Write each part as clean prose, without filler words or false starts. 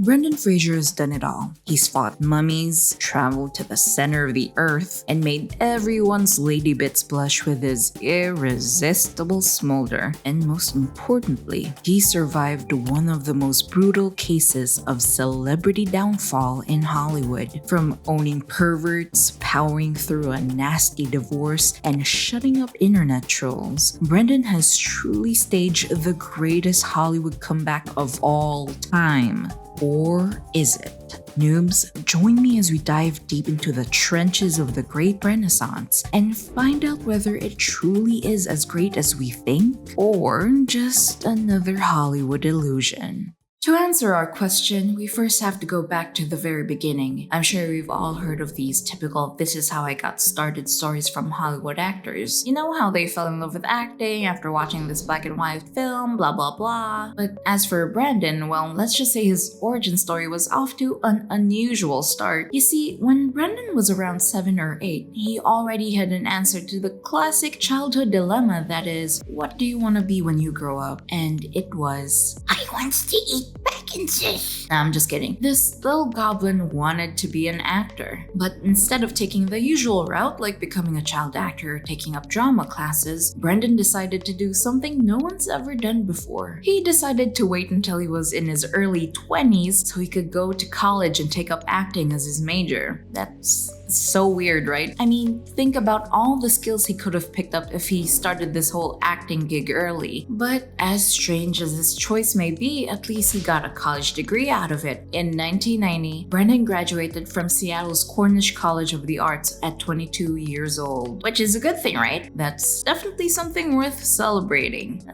Brendan Fraser has done it all. He's fought mummies, traveled to the center of the earth, and made everyone's lady bits blush with his irresistible smolder. And most importantly, he survived one of the most brutal cases of celebrity downfall in Hollywood. From owning perverts, powering through a nasty divorce, and shutting up internet trolls, Brendan has truly staged the greatest Hollywood comeback of all time. Or is it? Noobs, join me as we dive deep into the trenches of the Great Renaissance and find out whether it truly is as great as we think, or just another Hollywood illusion. To answer our question, we first have to go back to the very beginning. I'm sure we've all heard of these typical "this is how I got started" stories from Hollywood actors. You know how they fell in love with acting after watching this black and white film, blah blah blah. But as for Brendan, well, let's just say his origin story was off to an unusual start. You see, when Brendan was around 7 or 8, he already had an answer to the classic childhood dilemma that is, what do you want to be when you grow up? And it was, I want to eat bacon. Nah, I'm just kidding. This little goblin wanted to be an actor, but instead of taking the usual route like becoming a child actor or taking up drama classes, Brendan decided to do something no one's ever done before. He decided to wait until he was in his early 20s so he could go to college and take up acting as his major. That's so weird, right? I mean, think about all the skills he could have picked up if he started this whole acting gig early. But as strange as his choice may be, at least he got a college degree out of it. In 1990, Brendan graduated from Seattle's Cornish College of the Arts at 22 years old. Which is a good thing, right? That's definitely something worth celebrating.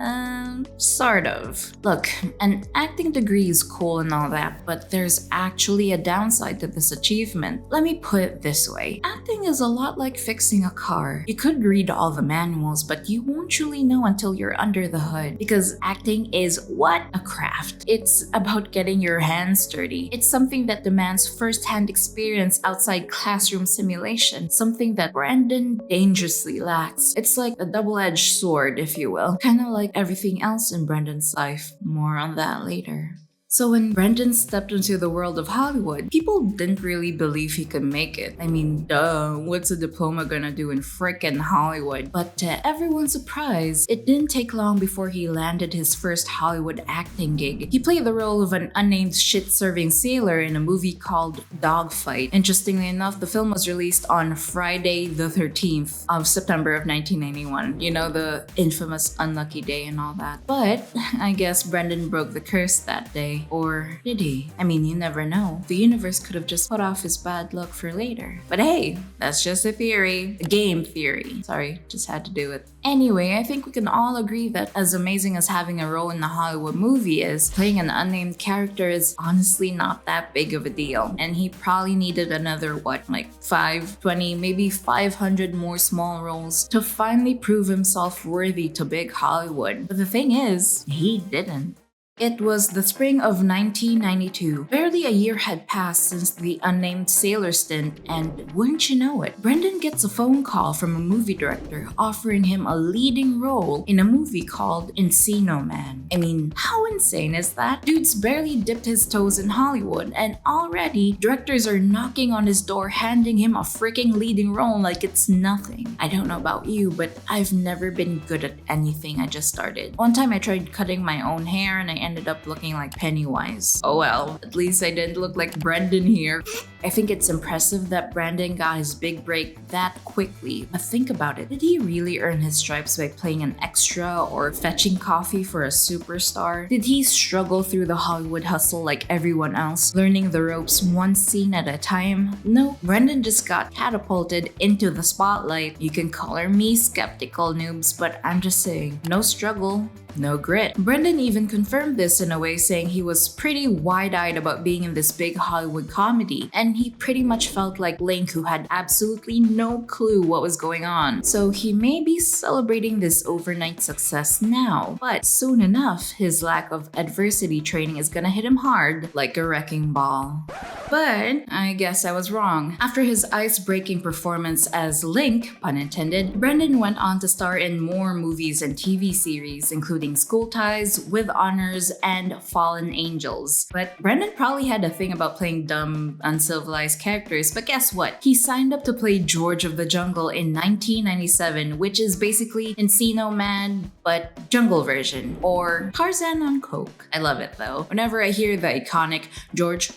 Sort of. Look, an acting degree is cool and all that, but there's actually a downside to this achievement. Let me put it this way. Acting is a lot like fixing a car. You could read all the manuals, but you won't truly know until you're under the hood. Because acting is what? A craft. It's about getting your hands dirty. It's something that demands first-hand experience outside classroom simulation. Something that Brendan dangerously lacks. It's like a double-edged sword, if you will. Kinda like everything else in Brendan's life. More on that later. So when Brendan stepped into the world of Hollywood, people didn't really believe he could make it. I mean, duh, what's a diploma gonna do in frickin' Hollywood? But to everyone's surprise, it didn't take long before he landed his first Hollywood acting gig. He played the role of an unnamed shit-serving sailor in a movie called Dogfight. Interestingly enough, the film was released on Friday the 13th of September of 1991. You know, the infamous unlucky day and all that. But I guess Brendan broke the curse that day. Or did he? I mean, you never know. The universe could have just put off his bad luck for later. But hey, that's just a theory. A game theory. Sorry, just had to do it. Anyway, I think we can all agree that as amazing as having a role in a Hollywood movie is, playing an unnamed character is honestly not that big of a deal. And he probably needed another, 5, 20, maybe 500 more small roles to finally prove himself worthy to big Hollywood. But the thing is, he didn't. It was the spring of 1992. Barely a year had passed since the unnamed sailor stint, and wouldn't you know it, Brendan gets a phone call from a movie director offering him a leading role in a movie called Encino Man. I mean, how insane is that? Dude's barely dipped his toes in Hollywood, and already directors are knocking on his door handing him a freaking leading role like it's nothing. I don't know about you, but I've never been good at anything I just started. One time I tried cutting my own hair and I ended up looking like Pennywise. Oh well, at least I didn't look like Brendan here. I think it's impressive that Brendan got his big break that quickly, but think about it. Did he really earn his stripes by playing an extra or fetching coffee for a superstar? Did he struggle through the Hollywood hustle like everyone else, learning the ropes one scene at a time? No, Brendan just got catapulted into the spotlight. You can color me skeptical, noobs, but I'm just saying, no struggle, no grit. Brendan even confirmed this in a way, saying he was pretty wide-eyed about being in this big Hollywood comedy, and he pretty much felt like Link, who had absolutely no clue what was going on. So he may be celebrating this overnight success now, but soon enough, his lack of adversity training is gonna hit him hard like a wrecking ball. But I guess I was wrong. After his ice-breaking performance as Link, pun intended, Brendan went on to star in more movies and TV series, including School Ties, With Honors, and Fallen Angels. But Brendan probably had a thing about playing dumb, uncivilized characters, but guess what? He signed up to play George of the Jungle in 1997, which is basically Encino Man, but jungle version, or Tarzan on coke. I love it though. Whenever I hear the iconic George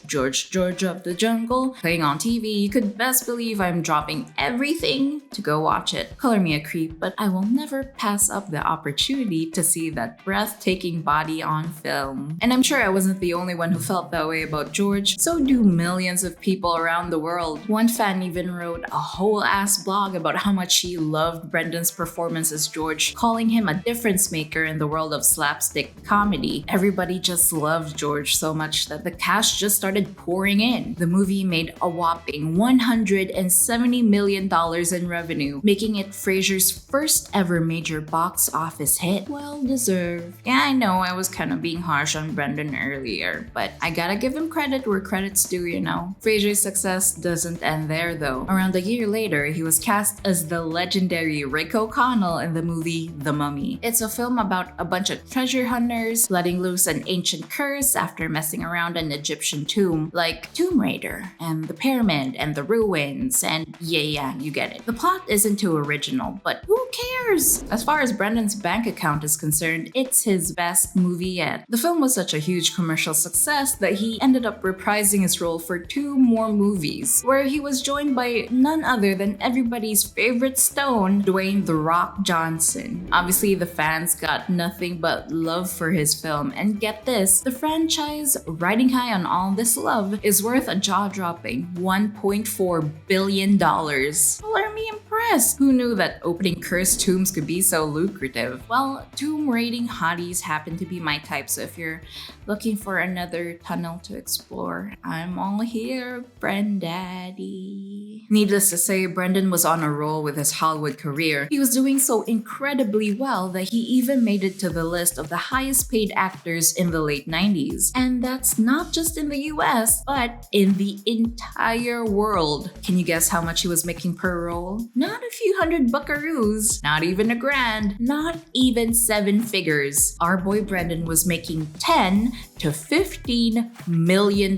of the Jungle playing on TV, you could best believe I'm dropping everything to go watch it. Color me a creep, but I will never pass up the opportunity to see that breathtaking body on film. And I'm sure I wasn't the only one who felt that way about George, so do millions of people around the world. One fan even wrote a whole ass blog about how much she loved Brendan's performance as George, calling him a difference maker in the world of slapstick comedy. Everybody just loved George so much that the cash just started pouring in. The movie made a whopping $170 million in revenue, making it Fraser's first ever major box office hit. Well deserved. Yeah, I know I was kind of being harsh on Brendan earlier, but I gotta give him credit where credit's due, you know. Fraser's success doesn't end there though. Around a year later, he was cast as the legendary Rick O'Connell in the movie The Mummy. It's a film about a bunch of treasure hunters letting loose an ancient curse after messing around an Egyptian tomb, like Tomb Raider, and the pyramid, and the ruins, and yeah, you get it. The plot isn't too original, but who cares? As far as Brendan's bank account is concerned, it's his best movie yet. The film was such a huge commercial success that he ended up reprising his role for 2 more movies, where he was joined by none other than everybody's favorite stone, Dwayne "The Rock" Johnson. Obviously, the fans got nothing but love for his film, and get this, the franchise, riding high on all this love, is worth a jaw-dropping $1.4 billion. Well, are me impressed? Who knew that opening cursed tombs could be so lucrative? Well, tomb raiding hotties happen to be my type, so if you're looking for another tunnel to explore, I'm all here, Brendaddy. Needless to say, Brendan was on a roll with his Hollywood career. He was doing so incredibly well that he even made it to the list of the highest paid actors in the late 90s. And that's not just in the US, but in the entire world. Can you guess how much he was making per role? Not a few hundred buckaroos, not even a grand, not even 7 figures. Our boy Brendan was making $10 to $15 million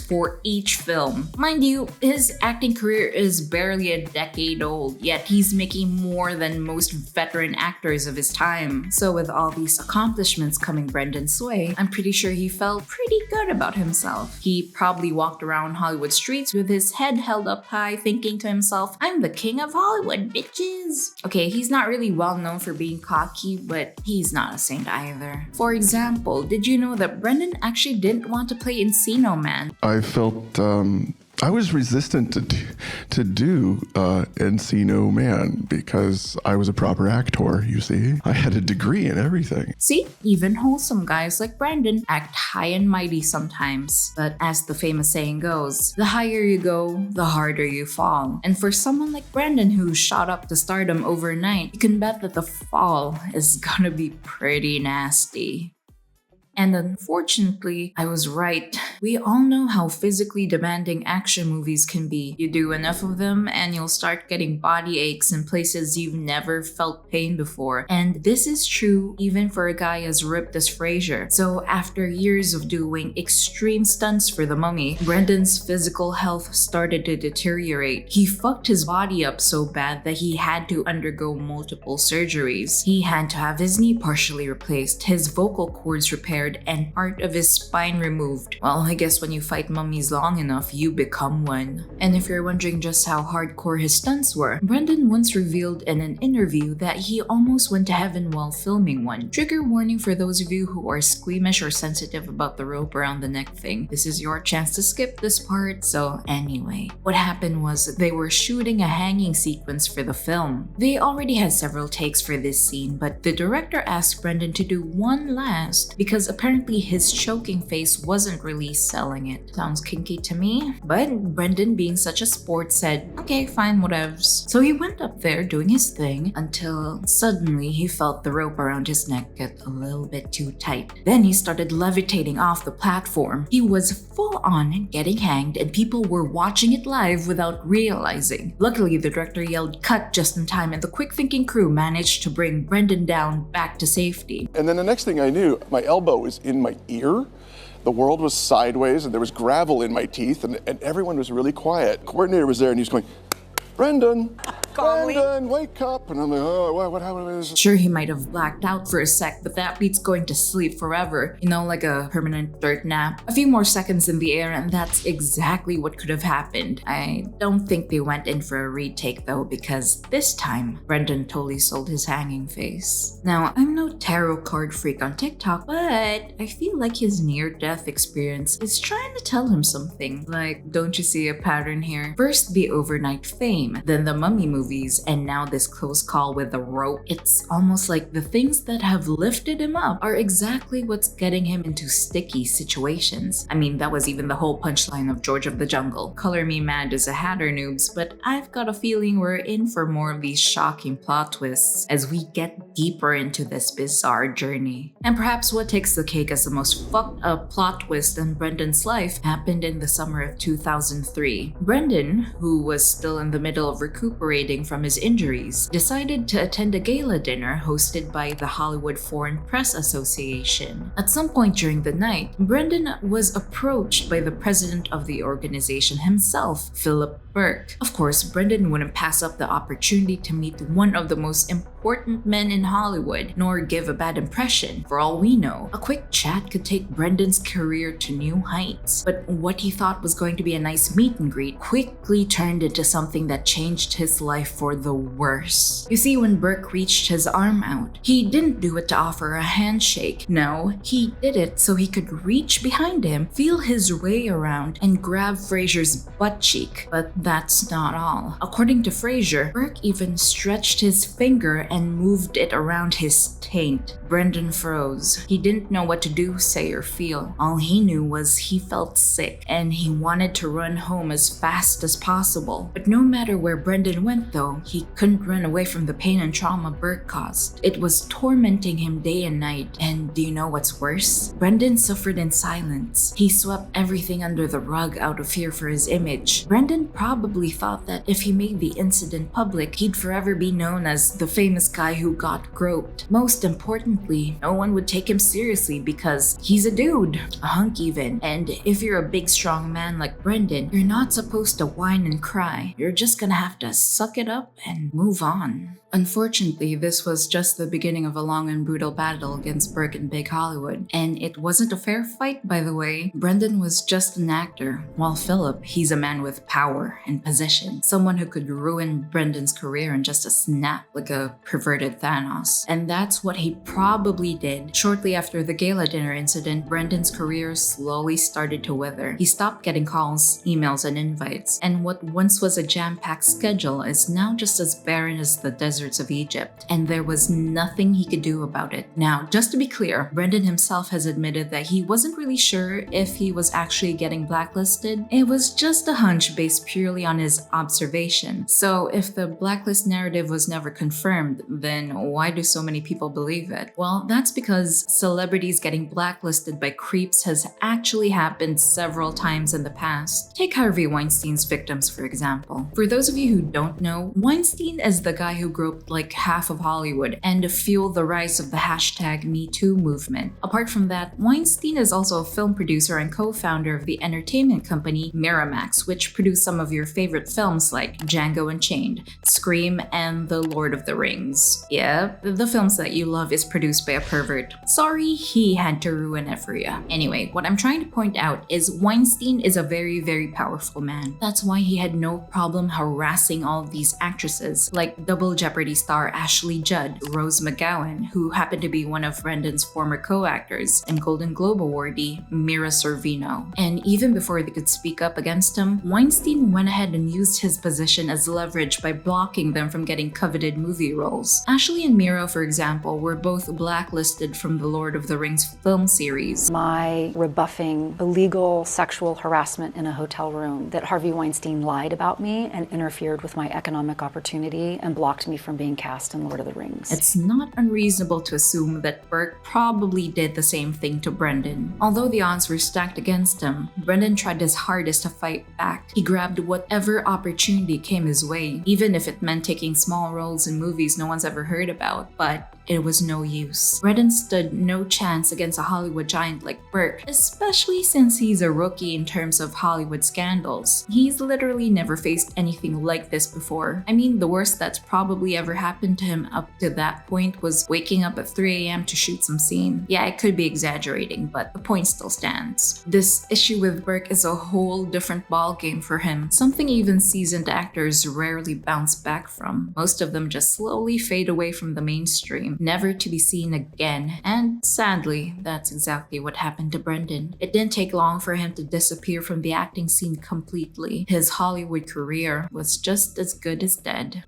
for each film. Mind you, his acting career is barely a decade old, yet he's making more than most veteran actors of his time. So with all these accomplishments coming Brendan's way, I'm pretty sure he felt pretty good about himself. He probably walked around Hollywood streets with his head held up high, thinking to himself, I'm the king of Hollywood, bitches. Okay, he's not really well known for being cocky, but he's not a saint either. For example, did you know that Brendan actually didn't want to play Encino Man? I felt I was resistant to do Encino Man because I was a proper actor, you see. I had a degree in everything. See, even wholesome guys like Brendan act high and mighty sometimes. But as the famous saying goes, the higher you go, the harder you fall. And for someone like Brendan who shot up to stardom overnight, you can bet that the fall is gonna be pretty nasty. And unfortunately, I was right. We all know how physically demanding action movies can be. You do enough of them and you'll start getting body aches in places you've never felt pain before. And this is true even for a guy as ripped as Fraser. So after years of doing extreme stunts for The Mummy, Brendan's physical health started to deteriorate. He fucked his body up so bad that he had to undergo multiple surgeries. He had to have his knee partially replaced, his vocal cords repaired, and part of his spine removed. Well, I guess when you fight mummies long enough, you become one. And if you're wondering just how hardcore his stunts were, Brendan once revealed in an interview that he almost went to heaven while filming one. Trigger warning for those of you who are squeamish or sensitive about the rope around the neck thing. This is your chance to skip this part. So anyway, what happened was they were shooting a hanging sequence for the film. They already had several takes for this scene, but the director asked Brendan to do one last because apparently his choking face wasn't really selling it. Sounds kinky to me. But Brendan, being such a sport, said, okay, fine, whatevs. So he went up there doing his thing until suddenly he felt the rope around his neck get a little bit too tight. Then he started levitating off the platform. He was full on getting hanged and people were watching it live without realizing. Luckily, the director yelled cut just in time and the quick-thinking crew managed to bring Brendan down back to safety. And then the next thing I knew, my elbow was in my ear. The world was sideways and there was gravel in my teeth and everyone was really quiet. Coordinator was there and he was going, Brendan, Brendan, wake up. And I'm like, oh, what happened? Sure, he might have blacked out for a sec, but that beats going to sleep forever. You know, like a permanent dirt nap. A few more seconds in the air and that's exactly what could have happened. I don't think they went in for a retake though, because this time, Brendan totally sold his hanging face. Now, I'm no tarot card freak on TikTok, but I feel like his near-death experience is trying to tell him something. Like, don't you see a pattern here? First, the overnight fame, then the mummy movies, and now this close call with the rope. It's almost like the things that have lifted him up are exactly what's getting him into sticky situations. I mean, that was even the whole punchline of George of the Jungle. Color me mad as a hatter, noobs, but I've got a feeling we're in for more of these shocking plot twists as we get deeper into this bizarre journey. And perhaps what takes the cake as the most fucked up plot twist in Brendan's life happened in the summer of 2003. Brendan, who was still in the middle of recuperating from his injuries, decided to attend a gala dinner hosted by the Hollywood Foreign Press Association. At some point during the night, Brendan was approached by the president of the organization himself, Philip Burke. Of course, Brendan wouldn't pass up the opportunity to meet one of the most important men in Hollywood, nor give a bad impression. For all we know, a quick chat could take Brendan's career to new heights. But what he thought was going to be a nice meet and greet quickly turned into something that changed his life for the worse. You see, when Burke reached his arm out, he didn't do it to offer a handshake. No, he did it so he could reach behind him, feel his way around, and grab Fraser's butt cheek. But that's not all. According to Fraser, Burke even stretched his finger and moved it around his taint. Brendan froze. He didn't know what to do, say, or feel. All he knew was he felt sick and he wanted to run home as fast as possible. But no matter where Brendan went though, he couldn't run away from the pain and trauma Burke caused. It was tormenting him day and night. And do you know what's worse? Brendan suffered in silence. He swept everything under the rug out of fear for his image. Brendan probably thought that if he made the incident public, he'd forever be known as the famous guy who got groped. Most importantly, no one would take him seriously because he's a dude, a hunk even. And if you're a big strong man like Brendan, you're not supposed to whine and cry. You're just gonna have to suck it up and move on. Unfortunately, this was just the beginning of a long and brutal battle against Burke in Big Hollywood. And it wasn't a fair fight, by the way. Brendan was just an actor, while Philip, he's a man with power and position. Someone who could ruin Brendan's career in just a snap, like a perverted Thanos. And that's what he probably did. Shortly after the gala dinner incident, Brendan's career slowly started to wither. He stopped getting calls, emails, and invites. And what once was a jam-packed schedule is now just as barren as the deserts of Egypt, and there was nothing he could do about it. Now, just to be clear, Brendan himself has admitted that he wasn't really sure if he was actually getting blacklisted. It was just a hunch based purely on his observation. So if the blacklist narrative was never confirmed, then why do so many people believe it? Well, that's because celebrities getting blacklisted by creeps has actually happened several times in the past. Take Harvey Weinstein's victims, for example. For those of you who don't know, Weinstein is the guy who groped like half of Hollywood and fueled the rise of the hashtag #MeToo movement. Apart from that, Weinstein is also a film producer and co-founder of the entertainment company Miramax, which produced some of your favorite films like Django Unchained, Scream, and The Lord of the Rings. Yeah, the films that you love is produced by a pervert. Sorry, he had to ruin it for you. Anyway, what I'm trying to point out is Weinstein is a very, very powerful man. That's why he had no problem harassing all of these actresses, like Double Jeopardy Jeopardy star Ashley Judd, Rose McGowan, who happened to be one of Brendan's former co-actors, and Golden Globe awardee Mira Sorvino. And even before they could speak up against him, Weinstein went ahead and used his position as leverage by blocking them from getting coveted movie roles. Ashley and Mira, for example, were both blacklisted from the Lord of the Rings film series. My rebuffing illegal sexual harassment in a hotel room, that Harvey Weinstein lied about me and interfered with my economic opportunity and blocked me from being cast in Lord of the Rings. It's not unreasonable to assume that Burke probably did the same thing to Brendan. Although the odds were stacked against him, Brendan tried his hardest to fight back. He grabbed whatever opportunity came his way, even if it meant taking small roles in movies no one's ever heard about. But it was no use. Brendan stood no chance against a Hollywood giant like Burke, especially since he's a rookie in terms of Hollywood scandals. He's literally never faced anything like this before. I mean, the worst that's probably ever happened to him up to that point was waking up at 3 a.m. to shoot some scene. Yeah, I could be exaggerating, but the point still stands. This issue with Burke is a whole different ballgame for him, something even seasoned actors rarely bounce back from. Most of them just slowly fade away from the mainstream, never to be seen again. And sadly, that's exactly what happened to Brendan. It didn't take long for him to disappear from the acting scene completely. His Hollywood career was just as good as dead.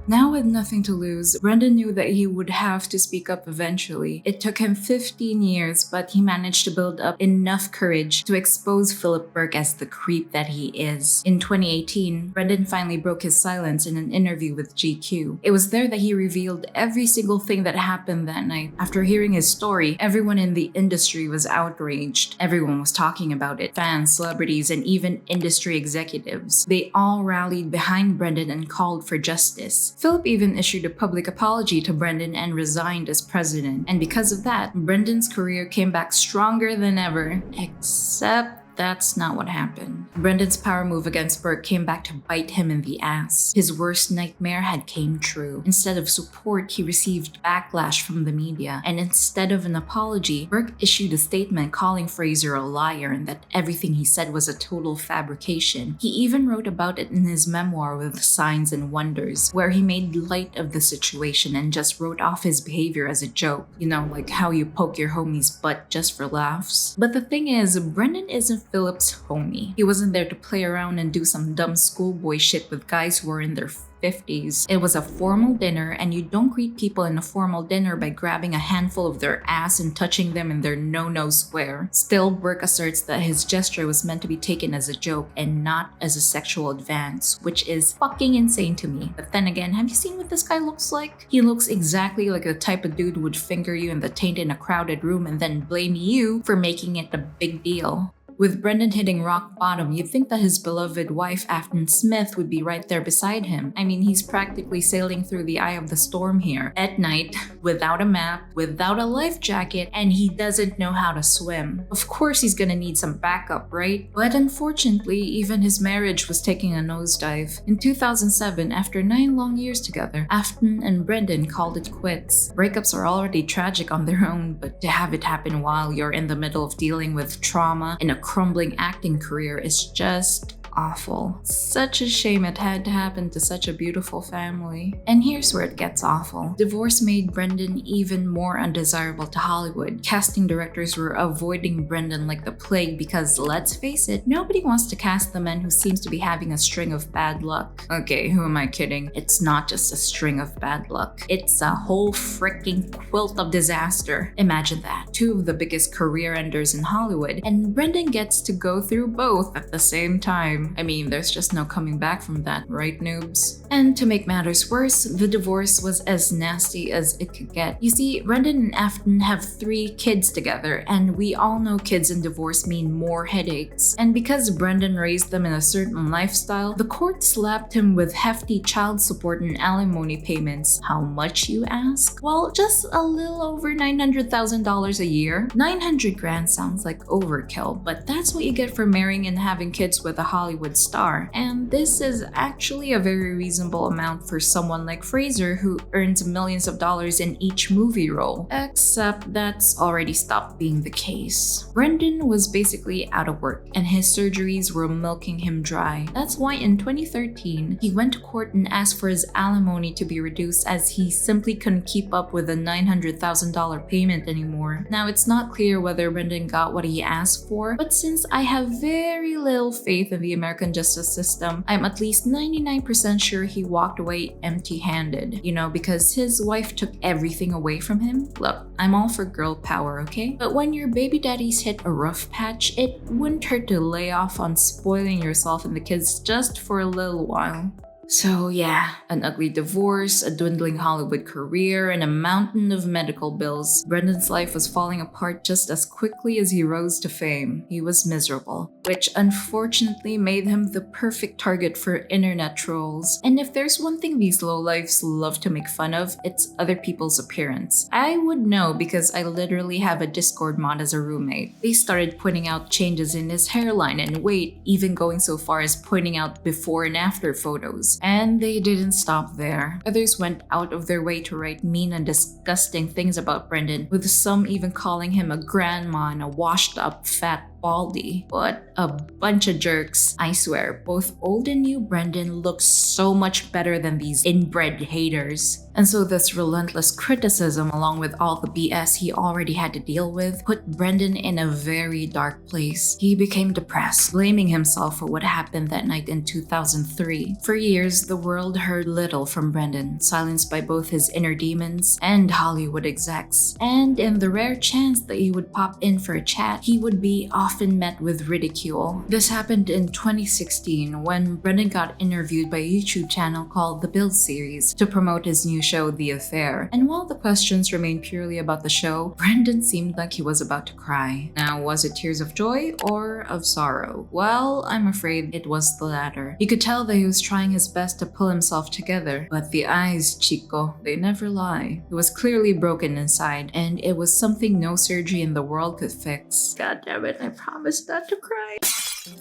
Now with nothing to lose, Brendan knew that he would have to speak up eventually. It took him 15 years, but he managed to build up enough courage to expose Philip Burke as the creep that he is. In 2018, Brendan finally broke his silence in an interview with GQ. It was there that he revealed every single thing that happened that night. After hearing his story, everyone in the industry was outraged. Everyone was talking about it. Fans, celebrities, and even industry executives. They all rallied behind Brendan and called for justice. Philip even issued a public apology to Brendan and resigned as president. And because of that, Brendan's career came back stronger than ever, except that's not what happened. Brendan's power move against Burke came back to bite him in the ass. His worst nightmare had came true. Instead of support, he received backlash from the media. And instead of an apology, Burke issued a statement calling Fraser a liar and that everything he said was a total fabrication. He even wrote about it in his memoir with Signs and Wonders, where he made light of the situation and just wrote off his behavior as a joke. You know, like how you poke your homie's butt just for laughs. But the thing is, Brendan isn't Philip's homie. He wasn't there to play around and do some dumb schoolboy shit with guys who were in their 50s. It was a formal dinner, and you don't greet people in a formal dinner by grabbing a handful of their ass and touching them in their no-no square. Still, Burke asserts that his gesture was meant to be taken as a joke and not as a sexual advance, which is fucking insane to me. But then again, have you seen what this guy looks like? He looks exactly like the type of dude who would finger you in the taint in a crowded room and then blame you for making it a big deal. With Brendan hitting rock bottom, you'd think that his beloved wife, Afton Smith, would be right there beside him. I mean, he's practically sailing through the eye of the storm here, at night, without a map, without a life jacket, and he doesn't know how to swim. Of course he's gonna need some backup, right? But unfortunately, even his marriage was taking a nosedive. In 2007, after 9 long years together, Afton and Brendan called it quits. Breakups are already tragic on their own, but to have it happen while you're in the middle of dealing with trauma in a crumbling acting career is just awful. Such a shame it had to happen to such a beautiful family. And here's where it gets awful. Divorce made Brendan even more undesirable to Hollywood. Casting directors were avoiding Brendan like the plague because, let's face it, nobody wants to cast the man who seems to be having a string of bad luck. Okay, who am I kidding? It's not just a string of bad luck. It's a whole freaking quilt of disaster. Imagine that. 2 of the biggest career enders in Hollywood, and Brendan gets to go through both at the same time. I mean, there's just no coming back from that, right, noobs? And to make matters worse, the divorce was as nasty as it could get. You see, Brendan and Afton have 3 kids together, and we all know kids in divorce mean more headaches. And because Brendan raised them in a certain lifestyle, the court slapped him with hefty child support and alimony payments. How much, you ask? Well, just a little over $900,000 a year. 900 grand sounds like overkill, but that's what you get for marrying and having kids with a Hollywood Hollywood star, and this is actually a very reasonable amount for someone like Fraser who earns millions of dollars in each movie role, except that's already stopped being the case. Brendan was basically out of work, and his surgeries were milking him dry. That's why in 2013, he went to court and asked for his alimony to be reduced as he simply couldn't keep up with the $900,000 payment anymore. Now, it's not clear whether Brendan got what he asked for, but since I have very little faith in the American justice system, I'm at least 99% sure he walked away empty-handed, because his wife took everything away from him. Look, I'm all for girl power, okay? But when your baby daddies hit a rough patch, it wouldn't hurt to lay off on spoiling yourself and the kids just for a little while. So yeah, an ugly divorce, a dwindling Hollywood career, and a mountain of medical bills. Brendan's life was falling apart just as quickly as he rose to fame. He was miserable, which unfortunately made him the perfect target for internet trolls. And if there's one thing these lowlifes love to make fun of, it's other people's appearance. I would know because I literally have a Discord mod as a roommate. They started pointing out changes in his hairline and weight, even going so far as pointing out before and after photos. And they didn't stop there. Others went out of their way to write mean and disgusting things about Brendan, with some even calling him a grandma and a washed-up fat baldy. What a bunch of jerks. I swear, both old and new Brendan looks so much better than these inbred haters. And so this relentless criticism, along with all the BS he already had to deal with, put Brendan in a very dark place. He became depressed, blaming himself for what happened that night in 2003. For years, the world heard little from Brendan, silenced by both his inner demons and Hollywood execs. And in the rare chance that he would pop in for a chat, he would be often met with ridicule. This happened in 2016 when Brendan got interviewed by a YouTube channel called The Build Series to promote his new show, The Affair. And while the questions remained purely about the show, Brendan seemed like he was about to cry. Now, was it tears of joy or of sorrow? Well, I'm afraid it was the latter. You could tell that he was trying his best to pull himself together, but the eyes, chico, they never lie. He was clearly broken inside, and it was something no surgery in the world could fix. God damn it, I promised not to cry.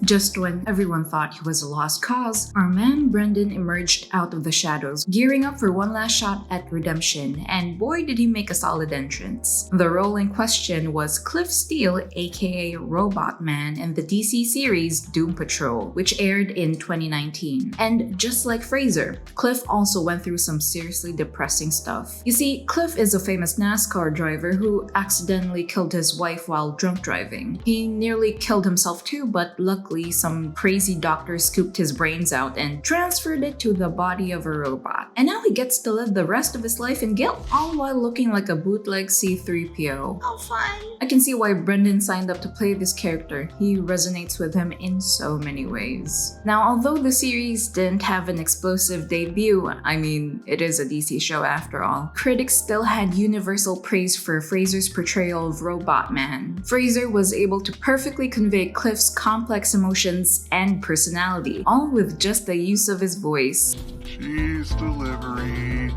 Just when everyone thought he was a lost cause, our man Brendan emerged out of the shadows, gearing up for one last shot at redemption, and boy did he make a solid entrance. The role in question was Cliff Steele, aka Robot Man, in the DC series Doom Patrol, which aired in 2019. And just like Fraser, Cliff also went through some seriously depressing stuff. You see, Cliff is a famous NASCAR driver who accidentally killed his wife while drunk driving. He nearly killed himself too, but luckily, some crazy doctor scooped his brains out and transferred it to the body of a robot. And now he gets to live the rest of his life in guilt, all while looking like a bootleg C-3PO. How fun! I can see why Brendan signed up to play this character. He resonates with him in so many ways. Now, although the series didn't have an explosive debut, I mean, it is a DC show after all, critics still had universal praise for Fraser's portrayal of Robot Man. Fraser was able to perfectly convey Cliff's complex emotions and personality, all with just the use of his voice. Cheese delivery.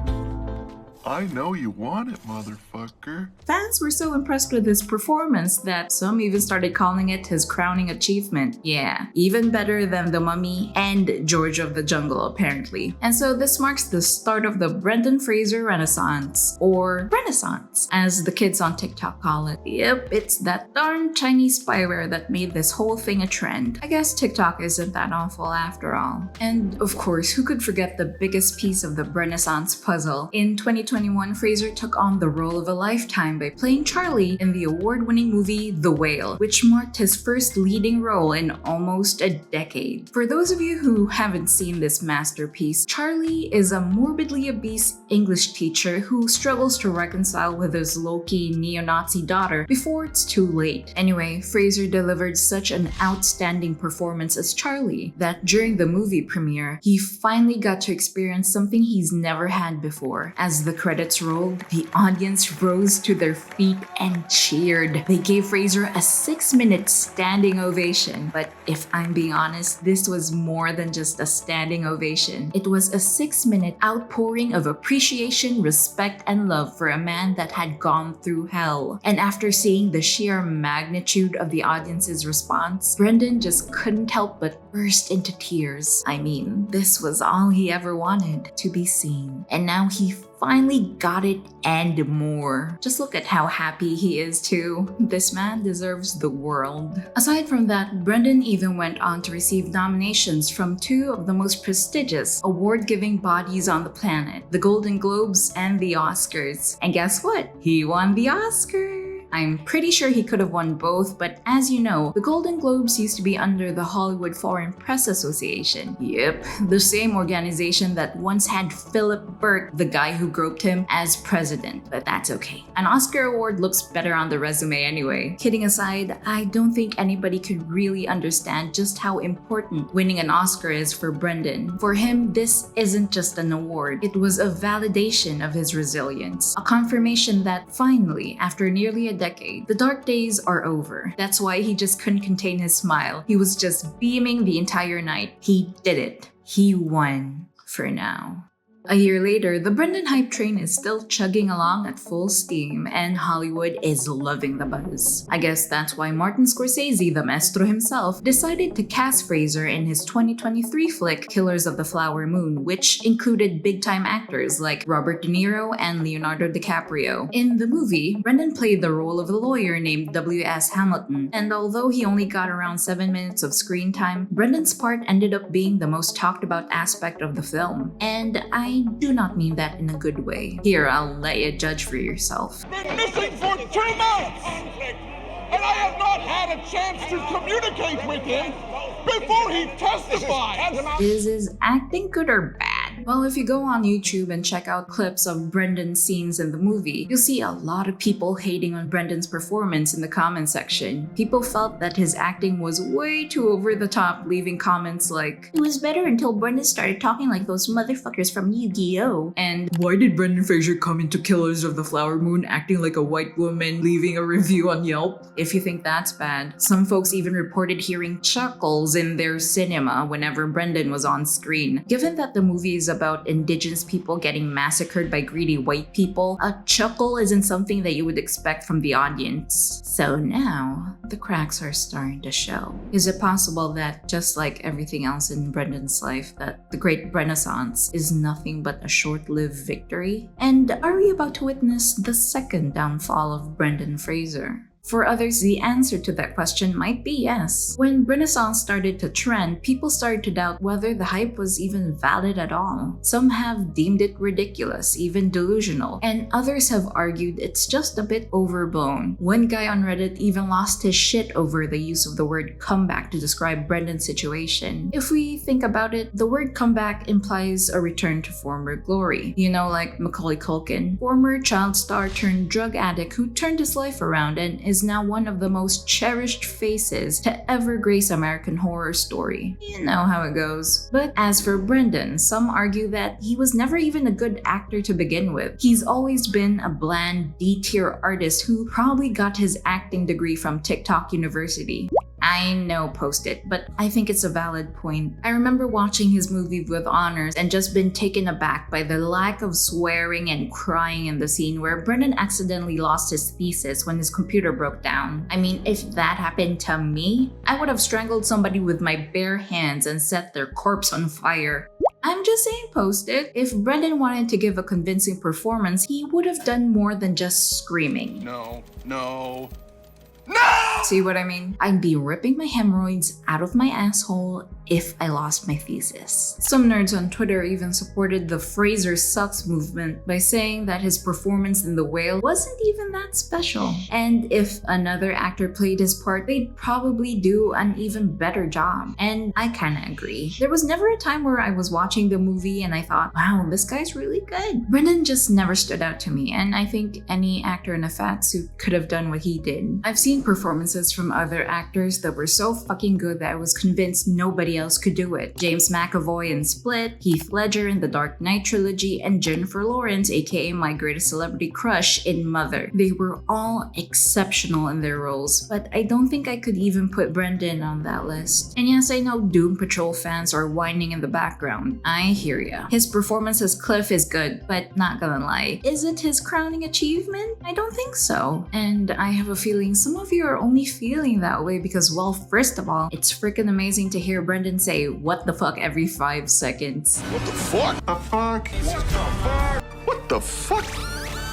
I know you want it, motherfucker. Fans were so impressed with his performance that some even started calling it his crowning achievement. Yeah, even better than The Mummy and George of the Jungle, apparently. And so this marks the start of the Brendan Fraser Renaissance, or Renaissance, as the kids on TikTok call it. Yep, it's that darn Chinese spyware that made this whole thing a trend. I guess TikTok isn't that awful after all. And of course, who could forget the biggest piece of the Renaissance puzzle? In 2021, Fraser took on the role of a lifetime by playing Charlie in the award-winning movie The Whale, which marked his first leading role in almost a decade. For those of you who haven't seen this masterpiece, Charlie is a morbidly obese English teacher who struggles to reconcile with his low-key neo-Nazi daughter before it's too late. Anyway, Fraser delivered such an outstanding performance as Charlie that during the movie premiere, he finally got to experience something he's never had before. As the credits rolled, the audience rose to their feet and cheered. They gave Fraser a 6-minute standing ovation. But if I'm being honest, this was more than just a standing ovation. It was a 6-minute outpouring of appreciation, respect, and love for a man that had gone through hell. And after seeing the sheer magnitude of the audience's response, Brendan just couldn't help but burst into tears. I mean, this was all he ever wanted, to be seen. And now he finally got it and more. Just look at how happy he is too. This man deserves the world. Aside from that, Brendan even went on to receive nominations from 2 of the most prestigious award-giving bodies on the planet, the Golden Globes and the Oscars. And guess what? He won the Oscar! I'm pretty sure he could have won both, but as you know, the Golden Globes used to be under the Hollywood Foreign Press Association. Yep, the same organization that once had Philip Burke, the guy who groped him, as president. But that's okay. An Oscar award looks better on the resume anyway. Kidding aside, I don't think anybody could really understand just how important winning an Oscar is for Brendan. For him, this isn't just an award. It was a validation of his resilience. A confirmation that finally, after nearly a decade, the dark days are over. That's why he just couldn't contain his smile. He was just beaming the entire night. He did it. He won. For now. A year later, the Brendan hype train is still chugging along at full steam, and Hollywood is loving the buzz. I guess that's why Martin Scorsese, the maestro himself, decided to cast Fraser in his 2023 flick Killers of the Flower Moon, which included big-time actors like Robert De Niro and Leonardo DiCaprio. In the movie, Brendan played the role of a lawyer named W.S. Hamilton, and although he only got around 7 minutes of screen time, Brendan's part ended up being the most talked about aspect of the film. And I do not mean that in a good way. Here, I'll let you judge for yourself. Been missing for 2 months! And I have not had a chance to communicate with him before he testified! Is his acting good or bad? Well, if you go on YouTube and check out clips of Brendan's scenes in the movie, you'll see a lot of people hating on Brendan's performance in the comment section. People felt that his acting was way too over the top, leaving comments like, "It was better until Brendan started talking like those motherfuckers from Yu-Gi-Oh!" And "Why did Brendan Fraser come into Killers of the Flower Moon acting like a white woman, leaving a review on Yelp?" If you think that's bad, some folks even reported hearing chuckles in their cinema whenever Brendan was on screen. Given that the movie is about indigenous people getting massacred by greedy white people, a chuckle isn't something that you would expect from the audience. So now, the cracks are starting to show. Is it possible that, just like everything else in Brendan's life, that the Great Renaissance is nothing but a short-lived victory? And are we about to witness the second downfall of Brendan Fraser? For others, the answer to that question might be yes. When Renaissance started to trend, people started to doubt whether the hype was even valid at all. Some have deemed it ridiculous, even delusional, and others have argued it's just a bit overblown. One guy on Reddit even lost his shit over the use of the word comeback to describe Brendan's situation. If we think about it, the word comeback implies a return to former glory. You know, like Macaulay Culkin, former child star turned drug addict who turned his life around and is now one of the most cherished faces to ever grace American Horror Story. You know how it goes. But as for Brendan, some argue that he was never even a good actor to begin with. He's always been a bland D-tier artist who probably got his acting degree from TikTok University. I know, post it, but I think it's a valid point. I remember watching his movie with honors and just been taken aback by the lack of swearing and crying in the scene where Brendan accidentally lost his thesis when his computer broke down. I mean, if that happened to me, I would have strangled somebody with my bare hands and set their corpse on fire. I'm just saying, post it. If Brendan wanted to give a convincing performance, he would have done more than just screaming. No. See what I mean? I'd be ripping my hemorrhoids out of my asshole if I lost my thesis. Some nerds on Twitter even supported the Fraser sucks movement by saying that his performance in The Whale wasn't even that special. And if another actor played his part, they'd probably do an even better job. And I kinda agree. There was never a time where I was watching the movie and I thought, wow, this guy's really good. Brendan just never stood out to me, and I think any actor in a fat suit could have done what he did. I've seen performances performances from other actors that were so fucking good that I was convinced nobody else could do it. James McAvoy in Split, Heath Ledger in the Dark Knight trilogy, and Jennifer Lawrence, aka my greatest celebrity crush, in Mother. They were all exceptional in their roles, but I don't think I could even put Brendan on that list. And yes, I know Doom Patrol fans are whining in the background. I hear ya. His performance as Cliff is good, but not gonna lie, is it his crowning achievement? I don't think so. And I have a feeling some of you are only feeling that way because, well, first of all, it's freaking amazing to hear Brendan say "what the fuck" every 5 seconds. What the fuck? The fuck? What the fuck?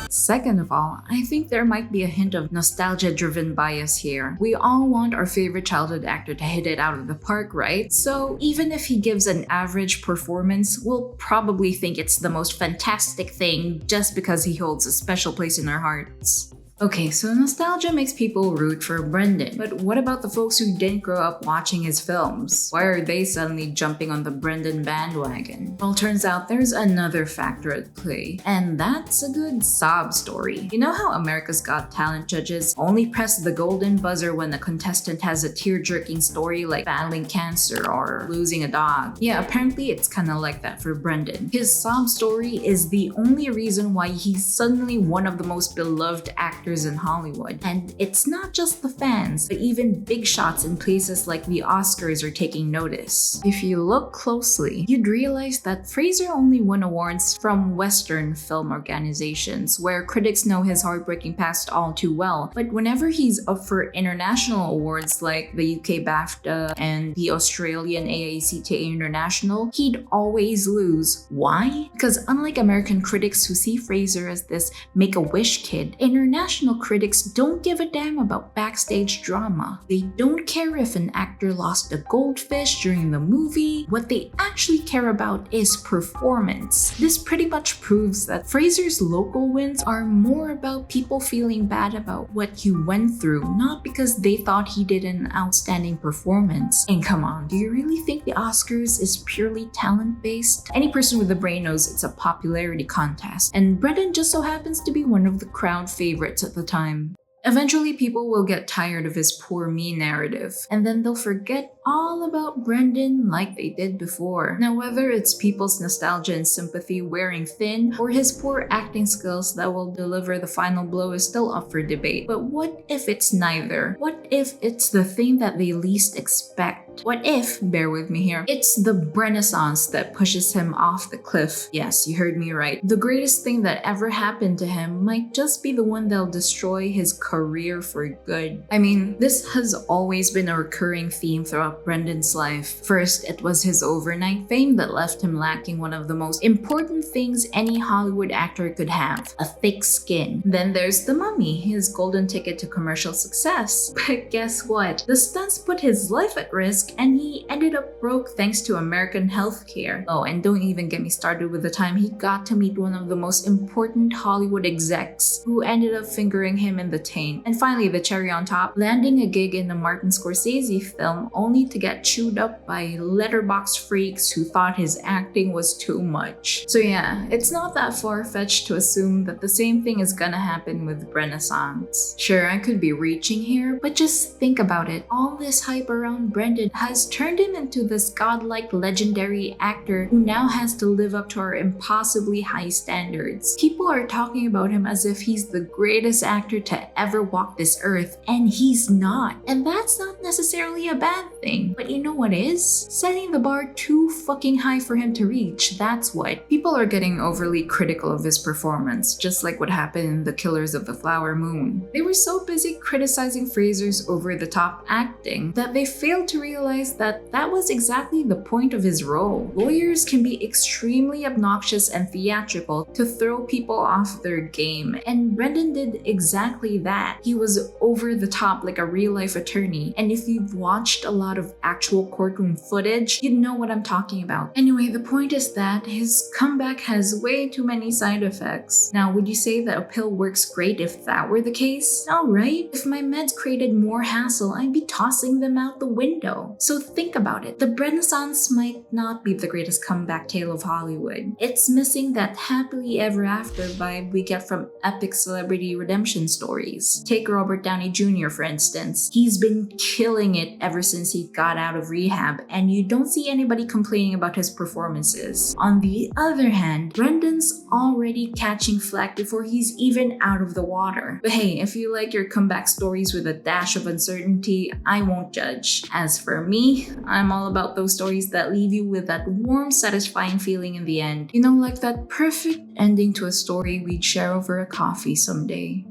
Second of all, I think there might be a hint of nostalgia-driven bias here. We all want our favorite childhood actor to hit it out of the park, right? So even if he gives an average performance, we'll probably think it's the most fantastic thing just because he holds a special place in our hearts. Okay, so nostalgia makes people root for Brendan, but what about the folks who didn't grow up watching his films? Why are they suddenly jumping on the Brendan bandwagon? Well, turns out there's another factor at play, and that's a good sob story. You know how America's Got Talent judges only press the golden buzzer when a contestant has a tear-jerking story like battling cancer or losing a dog? Yeah, apparently it's kinda like that for Brendan. His sob story is the only reason why he's suddenly one of the most beloved actors in Hollywood. And it's not just the fans, but even big shots in places like the Oscars are taking notice. If you look closely, you'd realize that Fraser only won awards from Western film organizations, where critics know his heartbreaking past all too well. But whenever he's up for international awards like the UK BAFTA and the Australian AICTA International, he'd always lose. Why? Because unlike American critics who see Fraser as this Make-A-Wish kid, international critics don't give a damn about backstage drama. They don't care if an actor lost a goldfish during the movie. What they actually care about is performance. This pretty much proves that Fraser's local wins are more about people feeling bad about what you went through, not because they thought he did an outstanding performance. And come on, do you really think the Oscars is purely talent-based? Any person with a brain knows it's a popularity contest, and Brendan just so happens to be one of the crowd favorites at the time. Eventually, people will get tired of his poor me narrative, and then they'll forget all about Brendan like they did before. Now, whether it's people's nostalgia and sympathy wearing thin, or his poor acting skills that will deliver the final blow is still up for debate. But what if it's neither? What if it's the thing that they least expect? What if, bear with me here, it's the Renaissance that pushes him off the cliff? Yes, you heard me right. The greatest thing that ever happened to him might just be the one that'll destroy his career for good. I mean, this has always been a recurring theme throughout Brendan's life. First, it was his overnight fame that left him lacking one of the most important things any Hollywood actor could have, a thick skin. Then there's The Mummy, his golden ticket to commercial success. But guess what? The stunts put his life at risk and he ended up broke thanks to American healthcare. Oh, and don't even get me started with the time he got to meet one of the most important Hollywood execs who ended up fingering him in the taint. And finally, the cherry on top, landing a gig in a Martin Scorsese film only to get chewed up by letterbox freaks who thought his acting was too much. So yeah, it's not that far-fetched to assume that the same thing is gonna happen with Renaissance. Sure, I could be reaching here, but just think about it. All this hype around Brendan has turned him into this godlike legendary actor who now has to live up to our impossibly high standards. People are talking about him as if he's the greatest actor to ever walk this earth, and he's not. And that's not necessarily a bad thing. But you know what is? Setting the bar too fucking high for him to reach, that's what. People are getting overly critical of his performance, just like what happened in The Killers of the Flower Moon. They were so busy criticizing Fraser's over-the-top acting that they failed to realize that that was exactly the point of his role. Lawyers can be extremely obnoxious and theatrical to throw people off their game, and Brendan did exactly that. He was over the top like a real-life attorney, and if you've watched a lot of actual courtroom footage, you'd know what I'm talking about. Anyway, the point is that his comeback has way too many side effects. Now, would you say that a pill works great if that were the case? No, right? If my meds created more hassle, I'd be tossing them out the window. So think about it. The Renaissance might not be the greatest comeback tale of Hollywood. It's missing that happily ever after vibe we get from epic celebrity redemption stories. Take Robert Downey Jr. for instance. He's been killing it ever since he got out of rehab, and you don't see anybody complaining about his performances. On the other hand, Brendan's already catching flack before he's even out of the water. But hey, if you like your comeback stories with a dash of uncertainty, I won't judge. As for me, I'm all about those stories that leave you with that warm, satisfying feeling in the end. You know, like that perfect ending to a story we'd share over a coffee someday.